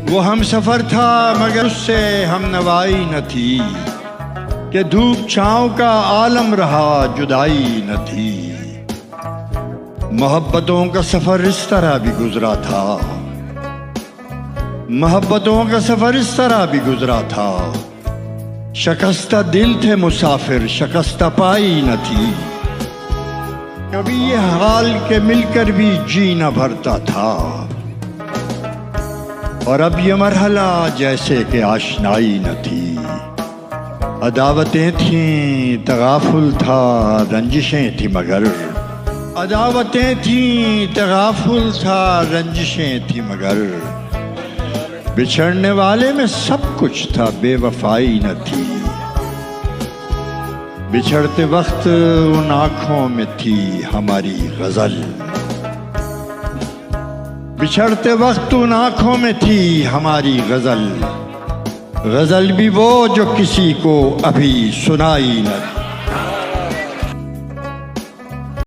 वो हम सफ़र था मगर उससे हम नवाई न थी, कि धूप छाँव का आलम रहा जुदाई न थी। मोहब्बतों का सफ़र इस तरह भी गुजरा था, मोहब्बतों का सफ़र इस तरह भी गुजरा था। शिकस्ता दिल थे मुसाफिर, शिकस्ता पाई न थी। कभी ये हाल के मिलकर भी जी न भरता था, और अब ये मरहला जैसे कि आशनाई न थी। अदावतें थीं तगाफुल था, रंजिशें थी मगर, अदावतें थीं तगाफुल था, रंजिशें थी मगर। बिछड़ने वाले में सब कुछ था, बेवफाई न थी। बिछड़ते वक्त उन आँखों में थी हमारी गज़ल, बिछड़ते वक्त उन आँखों में थी हमारी गज़ल। गज़ल भी वो जो किसी को अभी सुनाई न थी।